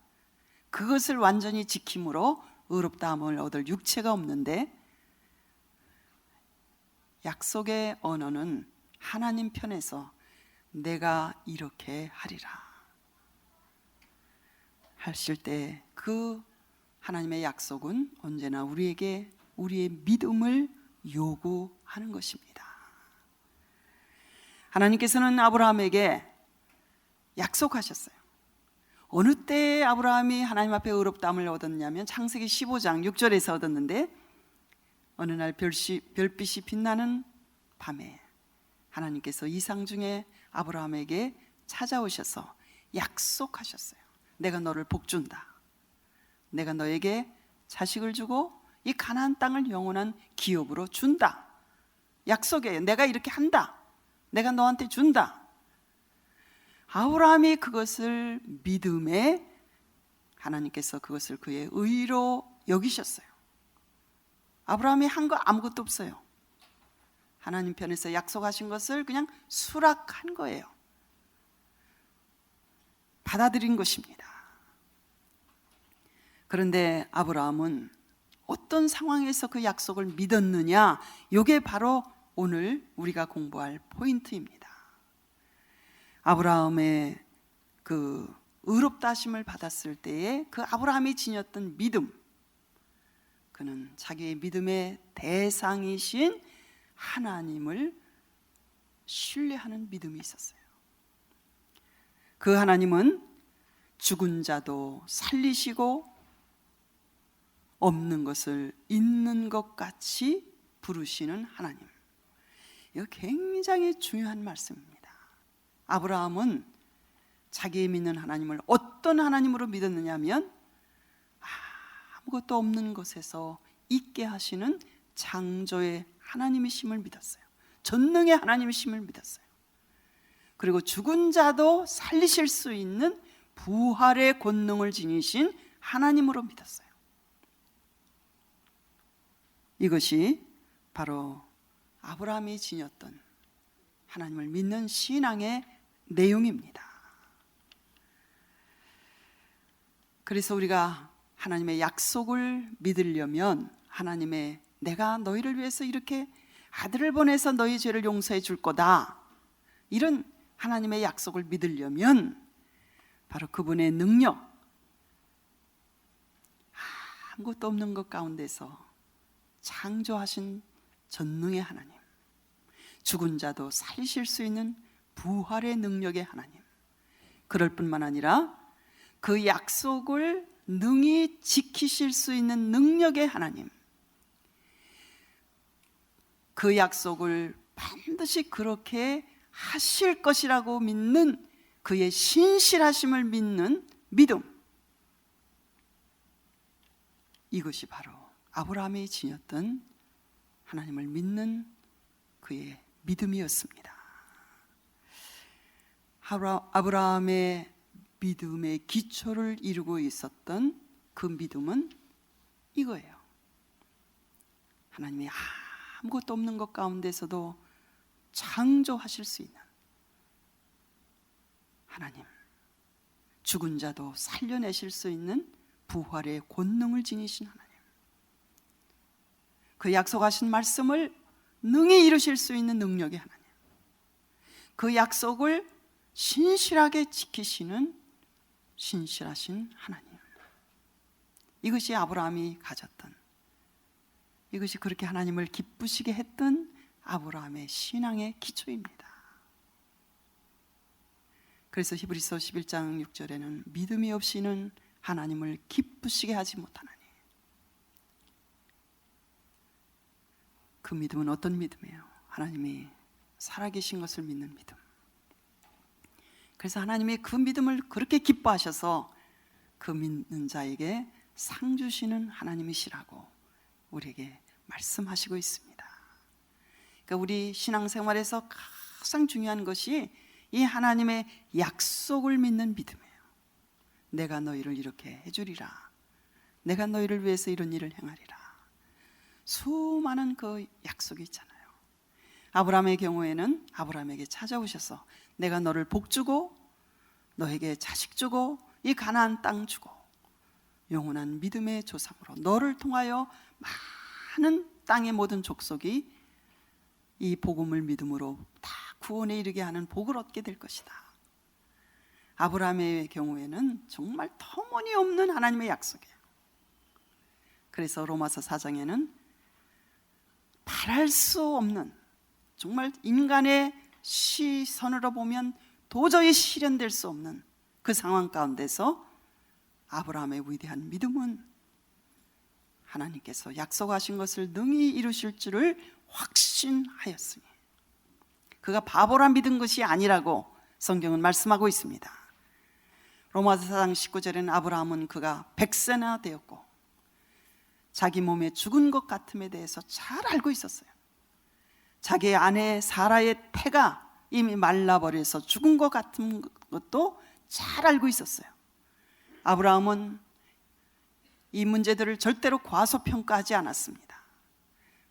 Speaker 1: 그것을 완전히 지킴으로 의롭다함을 얻을 육체가 없는데, 약속의 언어는 하나님 편에서 내가 이렇게 하리라 하실 때 그 하나님의 약속은 언제나 우리에게 우리의 믿음을 요구하는 것입니다. 하나님께서는 아브라함에게 약속하셨어요. 어느 때에 아브라함이 하나님 앞에 의롭다함을 얻었냐면 창세기 15장 6절에서 얻었는데, 어느 날 별빛이 빛나는 밤에 하나님께서 이상 중에 아브라함에게 찾아오셔서 약속하셨어요. 내가 너를 복준다. 내가 너에게 자식을 주고 이 가나안 땅을 영원한 기업으로 준다. 약속이에요. 내가 이렇게 한다. 내가 너한테 준다. 아브라함이 그것을 믿음에 하나님께서 그것을 그의 의로 여기셨어요. 아브라함이 한 거 아무것도 없어요. 하나님 편에서 약속하신 것을 그냥 수락한 거예요. 받아들인 것입니다. 그런데 아브라함은 어떤 상황에서 그 약속을 믿었느냐, 이게 바로 오늘 우리가 공부할 포인트입니다. 아브라함의 그 의롭다 하심을 받았을 때에 그 아브라함이 지녔던 믿음, 그는 자기의 믿음의 대상이신 하나님을 신뢰하는 믿음이 있었어요. 그 하나님은 죽은 자도 살리시고 없는 것을 있는 것 같이 부르시는 하나님. 이거 굉장히 중요한 말씀입니다. 아브라함은 자기 믿는 하나님을 어떤 하나님으로 믿었느냐 하면 아무것도 없는 것에서 있게 하시는 창조의 하나님이심을 믿었어요. 전능의 하나님이심을 믿었어요. 그리고 죽은 자도 살리실 수 있는 부활의 권능을 지니신 하나님으로 믿었어요. 이것이 바로 아브라함이 지녔던 하나님을 믿는 신앙의 내용입니다. 그래서 우리가 하나님의 약속을 믿으려면, 하나님의 내가 너희를 위해서 이렇게 아들을 보내서 너희 죄를 용서해 줄 거다, 이런 하나님의 약속을 믿으려면 바로 그분의 능력, 아무것도 없는 것 가운데서 창조하신 전능의 하나님, 죽은 자도 살리실 수 있는 부활의 능력의 하나님, 그럴 뿐만 아니라 그 약속을 능히 지키실 수 있는 능력의 하나님, 그 약속을 반드시 그렇게 하실 것이라고 믿는 그의 신실하심을 믿는 믿음, 이것이 바로 아브라함이 지녔던 하나님을 믿는 그의 믿음이었습니다. 아브라함의 믿음의 기초를 이루고 있었던 그 믿음은 이거예요. 하나님이 아무것도 없는 것 가운데서도 창조하실 수 있는 하나님, 죽은 자도 살려내실 수 있는 부활의 권능을 지니신 하나님, 그 약속하신 말씀을 능히 이루실 수 있는 능력의 하나님, 그 약속을 신실하게 지키시는 신실하신 하나님, 이것이 아브라함이 가졌던, 이것이 그렇게 하나님을 기쁘시게 했던 아브라함의 신앙의 기초입니다. 그래서 히브리서 11장 6절에는 믿음이 없이는 하나님을 기쁘시게 하지 못하나니, 그 믿음은 어떤 믿음이에요? 하나님이 살아계신 것을 믿는 믿음. 그래서 하나님이 그 믿음을 그렇게 기뻐하셔서 그 믿는 자에게 상 주시는 하나님이시라고 우리에게 말씀하시고 있습니다. 그러니까 우리 신앙생활에서 가장 중요한 것이 이 하나님의 약속을 믿는 믿음이에요. 내가 너희를 이렇게 해주리라. 내가 너희를 위해서 이런 일을 행하리라. 수많은 그 약속이 있잖아요. 아브라함의 경우에는 아브라함에게 찾아오셔서 내가 너를 복주고 너에게 자식 주고 이 가나안 땅 주고 영원한 믿음의 조상으로 너를 통하여 많은 땅의 모든 족속이 이 복음을 믿음으로 다 구원에 이르게 하는 복을 얻게 될 것이다. 아브라함의 경우에는 정말 터무니없는 하나님의 약속이에요. 그래서 로마서 4장에는 바랄 수 없는, 정말 인간의 시선으로 보면 도저히 실현될 수 없는 그 상황 가운데서 아브라함의 위대한 믿음은 하나님께서 약속하신 것을 능히 이루실 줄을 확신하였으니, 그가 바보라 믿은 것이 아니라고 성경은 말씀하고 있습니다. 로마서 4장 19절에는 아브라함은 그가 100세나 되었고 자기 몸에 죽은 것 같음에 대해서 잘 알고 있었어요. 자기 아내 사라의 태가 이미 말라버려서 죽은 것 같은 것도 잘 알고 있었어요. 아브라함은 이 문제들을 절대로 과소평가하지 않았습니다.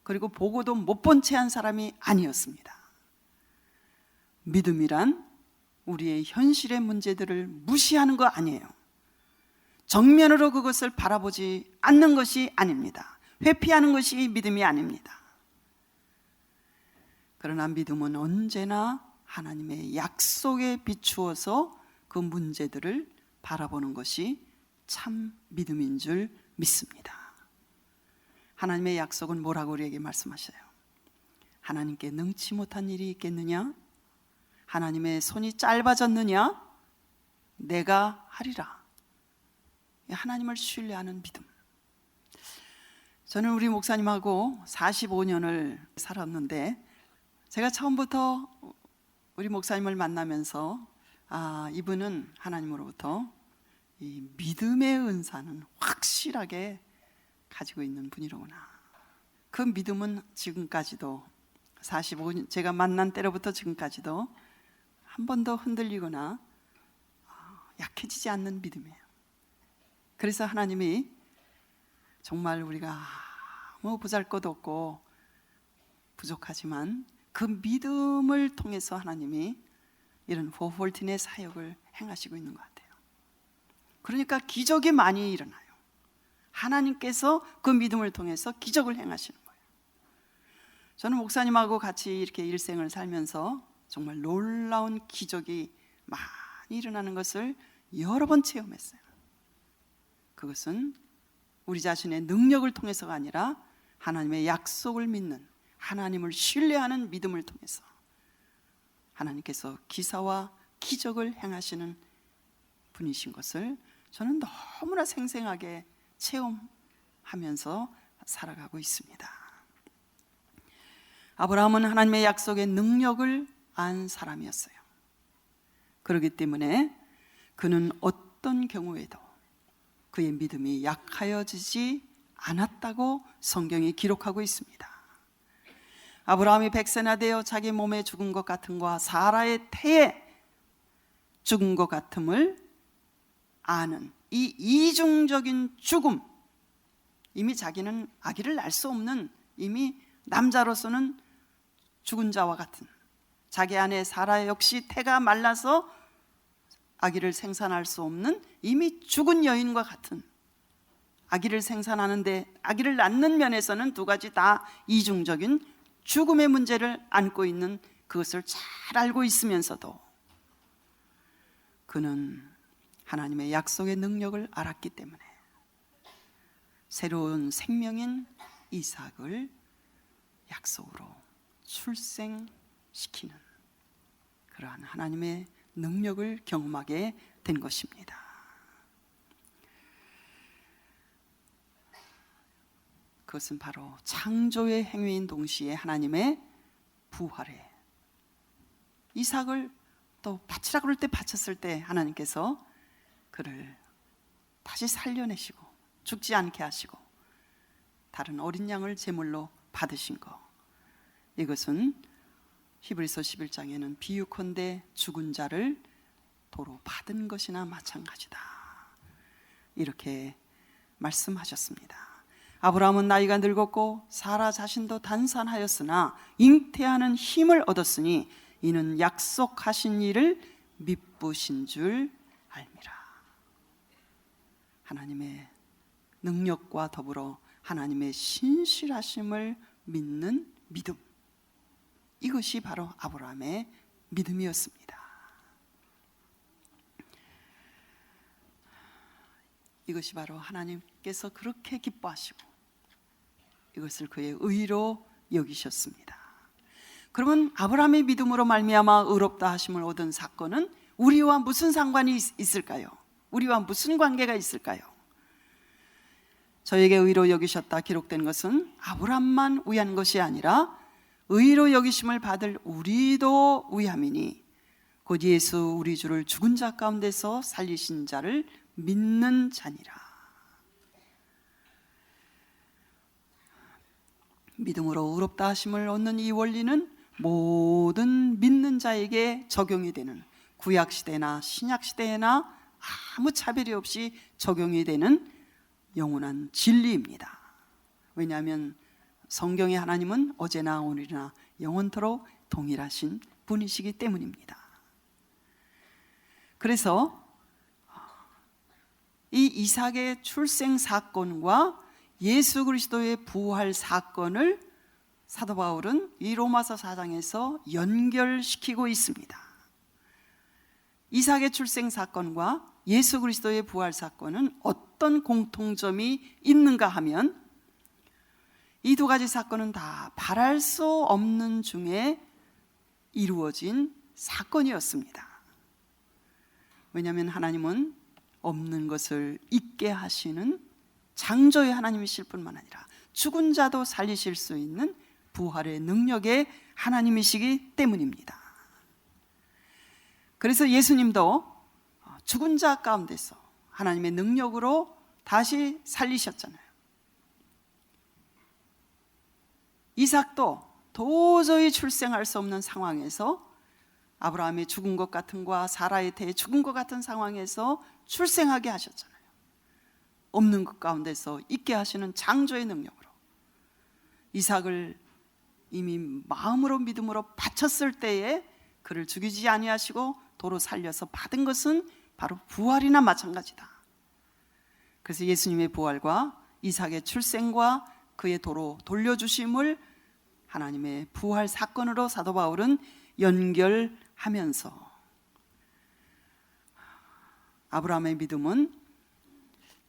Speaker 1: 그리고 보고도 못 본 채 한 사람이 아니었습니다. 믿음이란 우리의 현실의 문제들을 무시하는 거 아니에요. 정면으로 그것을 바라보지 않는 것이 아닙니다. 회피하는 것이 믿음이 아닙니다. 그러나 믿음은 언제나 하나님의 약속에 비추어서 그 문제들을 바라보는 것이 참 믿음인 줄 믿습니다. 하나님의 약속은 뭐라고 우리에게 말씀하셔요? 하나님께 능치 못한 일이 있겠느냐? 하나님의 손이 짧아졌느냐? 내가 하리라. 하나님을 신뢰하는 믿음. 저는 우리 목사님하고 45년을 살았는데 제가 처음부터 우리 목사님을 만나면서 이분은 하나님으로부터 이 믿음의 은사는 확실하게 가지고 있는 분이로구나. 그 믿음은 지금까지도 45년 제가 만난 때로부터 지금까지도 한 번도 흔들리거나 약해지지 않는 믿음이에요. 그래서 하나님이 정말 우리가 아무 보잘것없고 부족하지만 그 믿음을 통해서 하나님이 이런 포홀틴의 사역을 행하시고 있는 것 같아요. 그러니까 기적이 많이 일어나요. 하나님께서 그 믿음을 통해서 기적을 행하시는 거예요. 저는 목사님하고 같이 이렇게 일생을 살면서 정말 놀라운 기적이 많이 일어나는 것을 여러 번 체험했어요. 그것은 우리 자신의 능력을 통해서가 아니라 하나님의 약속을 믿는, 하나님을 신뢰하는 믿음을 통해서 하나님께서 기사와 기적을 행하시는 분이신 것을 저는 너무나 생생하게 체험하면서 살아가고 있습니다. 아브라함은 하나님의 약속의 능력을 안 사람이었어요. 그렇기 때문에 그는 어떤 경우에도 그의 믿음이 약하여지지 않았다고 성경이 기록하고 있습니다. 아브라함이 100세나 되어 자기 몸에 죽은 것 같음과 사라의 태에 죽은 것 같음을 아는 이 이중적인 죽음, 이미 자기는 아기를 낳을 수 없는, 이미 남자로서는 죽은 자와 같은, 자기 아내 사라 역시 태가 말라서 아기를 생산할 수 없는 이미 죽은 여인과 같은, 아기를 생산하는데 아기를 낳는 면에서는 두 가지 다 이중적인 죽음의 문제를 안고 있는 그것을 잘 알고 있으면서도 그는 하나님의 약속의 능력을 알았기 때문에 새로운 생명인 이삭을 약속으로 출생시키는 그러한 하나님의 능력을 경험하게 된 것입니다. 그것은 바로 창조의 행위인 동시에 하나님의 부활에, 이삭을 또 바치라 그럴 때 바쳤을 때 하나님께서 그를 다시 살려내시고 죽지 않게 하시고 다른 어린 양을 제물로 받으신 것, 이것은 히브리서 11장에는 비유컨대 죽은 자를 도로 받은 것이나 마찬가지다. 이렇게 말씀하셨습니다. 아브라함은 나이가 늙었고 사라 자신도 단산하였으나 잉태하는 힘을 얻었으니 이는 약속하신 일을 미쁘신 줄 알미라. 하나님의 능력과 더불어 하나님의 신실하심을 믿는 믿음, 이것이 바로 아브라함의 믿음이었습니다. 이것이 바로 하나님께서 그렇게 기뻐하시고 이것을 그의 의로 여기셨습니다. 그러면 아브라함의 믿음으로 말미암아 의롭다 하심을 얻은 사건은 우리와 무슨 상관이 있을까요? 우리와 무슨 관계가 있을까요? 저에게 의로 여기셨다 기록된 것은 아브라함만 위한 것이 아니라 의로 여기심을 받을 우리도 위함이니 곧 예수 우리 주를 죽은 자 가운데서 살리신 자를 믿는 자니라. 믿음으로 의롭다 하심을 얻는 이 원리는 모든 믿는 자에게 적용이 되는, 구약시대나 신약시대나 아무 차별이 없이 적용이 되는 영원한 진리입니다. 왜냐하면 성경의 하나님은 어제나 오늘이나 영원토록 동일하신 분이시기 때문입니다. 그래서 이 이삭의 출생 사건과 예수 그리스도의 부활 사건을 사도 바울은 이 로마서 4장에서 연결시키고 있습니다. 이삭의 출생 사건과 예수 그리스도의 부활 사건은 어떤 공통점이 있는가 하면 이 두 가지 사건은 다 바랄 수 없는 중에 이루어진 사건이었습니다. 왜냐하면 하나님은 없는 것을 있게 하시는 창조의 하나님이실 뿐만 아니라 죽은 자도 살리실 수 있는 부활의 능력의 하나님이시기 때문입니다. 그래서 예수님도 죽은 자 가운데서 하나님의 능력으로 다시 살리셨잖아요. 이삭도 도저히 출생할 수 없는 상황에서 아브라함의 죽은 것 같은 것과 사라의 태의 죽은 것 같은 상황에서 출생하게 하셨잖아요. 없는 것 가운데서 있게 하시는 창조의 능력으로 이삭을 이미 마음으로 믿음으로 바쳤을 때에 그를 죽이지 아니하시고 도로 살려서 받은 것은 바로 부활이나 마찬가지다. 그래서 예수님의 부활과 이삭의 출생과 그의 도로 돌려주심을 하나님의 부활 사건으로 사도 바울은 연결하면서 아브라함의 믿음은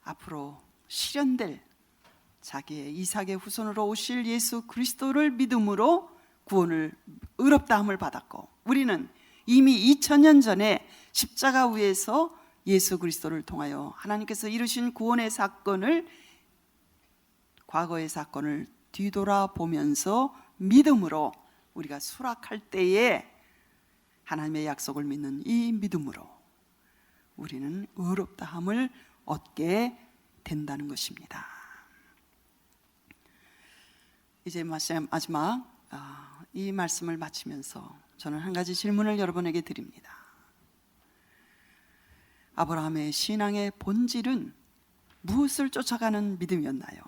Speaker 1: 앞으로 실현될 자기의 이삭의 후손으로 오실 예수 그리스도를 믿음으로 구원을 의롭다함을 받았고, 우리는 이미 2000년 전에 십자가 위에서 예수 그리스도를 통하여 하나님께서 이루신 구원의 사건을, 과거의 사건을 뒤돌아보면서 믿음으로 우리가 수락할 때에 하나님의 약속을 믿는 이 믿음으로 우리는 의롭다함을 얻게 된다는 것입니다. 이제 마지막 이 말씀을 마치면서 저는 한 가지 질문을 여러분에게 드립니다. 아브라함의 신앙의 본질은 무엇을 쫓아가는 믿음이었나요?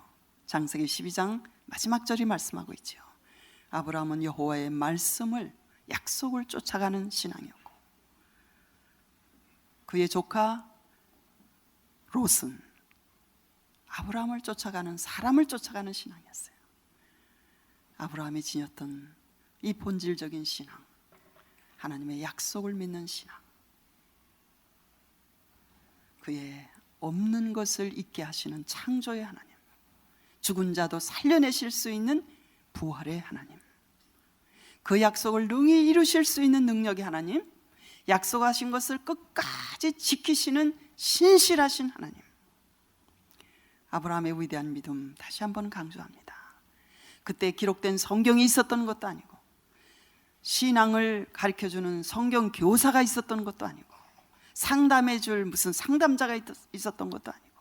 Speaker 1: 창세기 12장 마지막 절이 말씀하고 있죠. 아브라함은 여호와의 말씀을, 약속을 쫓아가는 신앙이었고, 그의 조카 롯은 아브라함을 쫓아가는, 사람을 쫓아가는 신앙이었어요. 아브라함이 지녔던 이 본질적인 신앙, 하나님의 약속을 믿는 신앙, 그의 없는 것을 있게 하시는 창조의 하나님, 죽은 자도 살려내실 수 있는 부활의 하나님, 그 약속을 능히 이루실 수 있는 능력의 하나님, 약속하신 것을 끝까지 지키시는 신실하신 하나님. 아브라함의 위대한 믿음 다시 한번 강조합니다. 그때 기록된 성경이 있었던 것도 아니고, 신앙을 가르쳐주는 성경 교사가 있었던 것도 아니고, 상담해줄 무슨 상담자가 있었던 것도 아니고,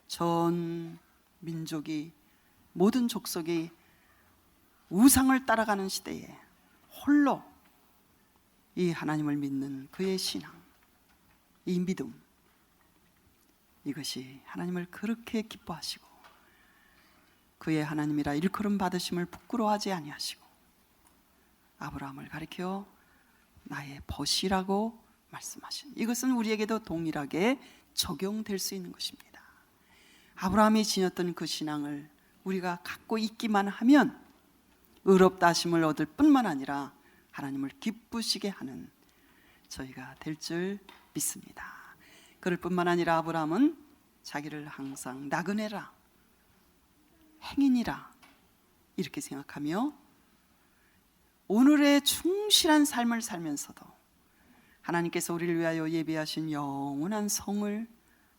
Speaker 1: 전 민족이, 모든 족속이 우상을 따라가는 시대에 홀로 이 하나님을 믿는 그의 신앙, 이 믿음, 이것이 하나님을 그렇게 기뻐하시고 그의 하나님이라 일컬음 받으심을 부끄러워하지 아니하시고 아브라함을 가리켜 나의 벗이라고 말씀하신, 이것은 우리에게도 동일하게 적용될 수 있는 것입니다. 아브라함이 지녔던 그 신앙을 우리가 갖고 있기만 하면 의롭다 하심을 얻을 뿐만 아니라 하나님을 기쁘시게 하는 저희가 될 줄 믿습니다. 그럴 뿐만 아니라 아브라함은 자기를 항상 나그네라, 행인이라 이렇게 생각하며 오늘의 충실한 삶을 살면서도 하나님께서 우리를 위하여 예비하신 영원한 성을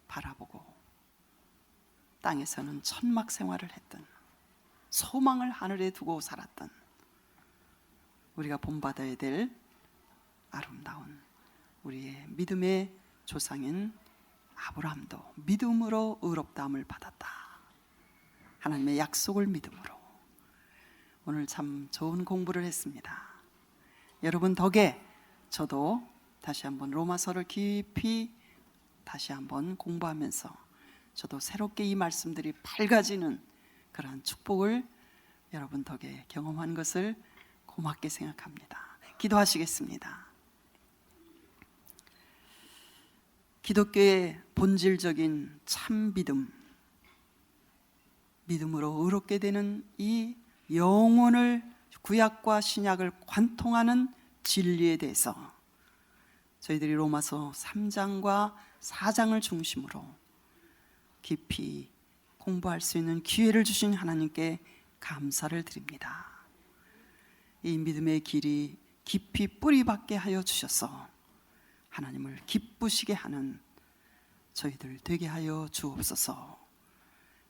Speaker 1: 바라보고 땅에서는 천막 생활을 했던, 소망을 하늘에 두고 살았던 우리가 본받아야 될 아름다운 우리의 믿음의 조상인 아브라함도 믿음으로 의롭다함을 받았다. 하나님의 약속을 믿음으로. 오늘 참 좋은 공부를 했습니다. 여러분 덕에 저도 다시 한번 로마서를 깊이 다시 한번 공부하면서 저도 새롭게 이 말씀들이 밝아지는 그러한 축복을 여러분 덕에 경험한 것을 고맙게 생각합니다. 기도하시겠습니다. 기독교의 본질적인 참 믿음으로 의롭게 되는 이 영혼을 구약과 신약을 관통하는 진리에 대해서 저희들이 로마서 3장과 4장을 중심으로 깊이 공부할 수 있는 기회를 주신 하나님께 감사를 드립니다. 이 믿음의 길이 깊이 뿌리박게 하여 주셔서 하나님을 기쁘시게 하는 저희들 되게 하여 주옵소서.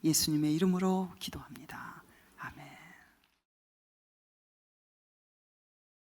Speaker 1: 예수님의 이름으로 기도합니다.